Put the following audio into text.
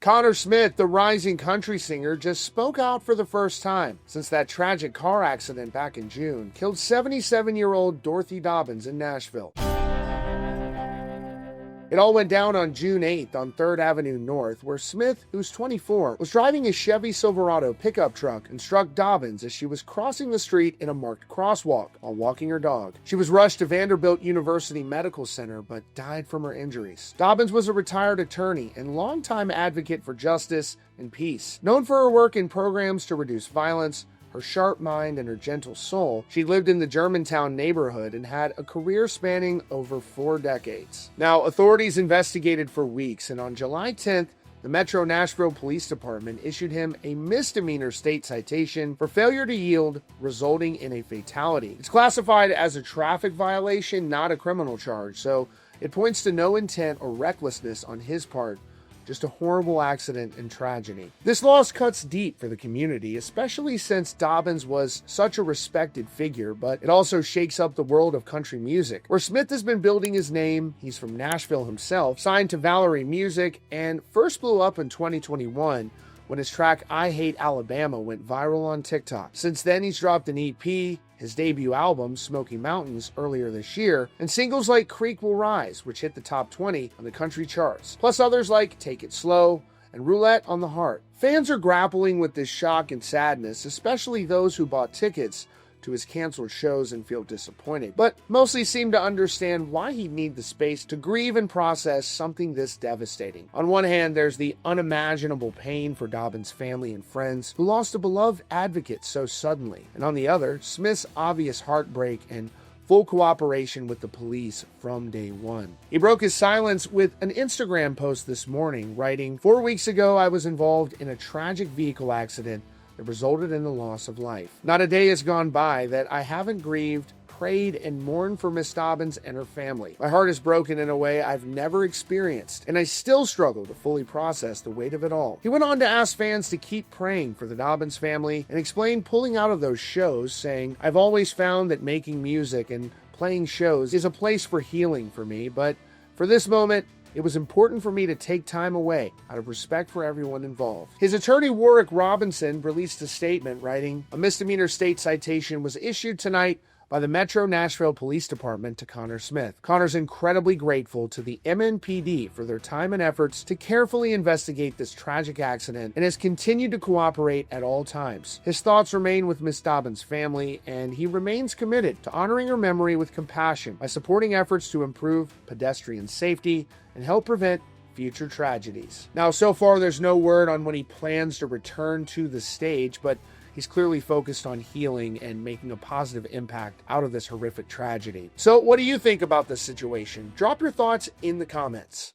Connor Smith, the rising country singer, just spoke out for the first time since that tragic car accident back in June killed 77-year-old Dorothy Dobbins in Nashville. It all went down on June 8th on 3rd Avenue North, where Smith, who's 24, was driving a Chevy Silverado pickup truck and struck Dobbins as she was crossing the street in a marked crosswalk while walking her dog. She was rushed to Vanderbilt University Medical Center but died from her injuries. Dobbins was a retired attorney and longtime advocate for justice and peace. Known for her work in programs to reduce violence, her sharp mind, and her gentle soul, she lived in the Germantown neighborhood and had a career spanning over 4 decades. Now, authorities investigated for weeks, and on July 10th, the Metro Nashville Police Department issued him a misdemeanor state citation for failure to yield, resulting in a fatality. It's classified as a traffic violation, not a criminal charge, so it points to no intent or recklessness on his part, just a horrible accident and tragedy. This loss cuts deep for the community, especially since Dobbins was such a respected figure, but it also shakes up the world of country music, where Smith has been building his name. He's from Nashville himself, signed to Valerie Music, and first blew up in 2021 when his track I Hate Alabama went viral on TikTok. Since then, he's dropped an EP, his debut album, Smoky Mountains, earlier this year, and singles like Creek Will Rise, which hit the top 20 on the country charts, plus others like Take It Slow and Roulette on the Heart. Fans are grappling with this shock and sadness, especially those who bought tickets to his canceled shows and feel disappointed, but mostly seem to understand why he'd need the space to grieve and process something this devastating. On one hand, there's the unimaginable pain for Dobbins' family and friends who lost a beloved advocate so suddenly, and on the other, Smith's obvious heartbreak and full cooperation with the police from day one. He broke his silence with an Instagram post this morning, writing, "4 weeks ago, I was involved in a tragic vehicle accident that resulted in the loss of life. Not a day has gone by that I haven't grieved, prayed, and mourned for Miss Dobbins and her family. My heart is broken in a way I've never experienced, and I still struggle to fully process the weight of it all." He went on to ask fans to keep praying for the Dobbins family and explain pulling out of those shows, saying, "I've always found that making music and playing shows is a place for healing for me, but for this moment, it was important for me to take time away out of respect for everyone involved." His attorney, Warwick Robinson, released a statement writing, "A misdemeanor state citation was issued tonight by the Metro Nashville Police Department to Connor Smith. Connor's incredibly grateful to the MNPD for their time and efforts to carefully investigate this tragic accident and has continued to cooperate at all times. His thoughts remain with Miss Dobbins' family, and he remains committed to honoring her memory with compassion by supporting efforts to improve pedestrian safety and help prevent future tragedies." Now, so far, there's no word on when he plans to return to the stage, but he's clearly focused on healing and making a positive impact out of this horrific tragedy. So what do you think about this situation? Drop your thoughts in the comments.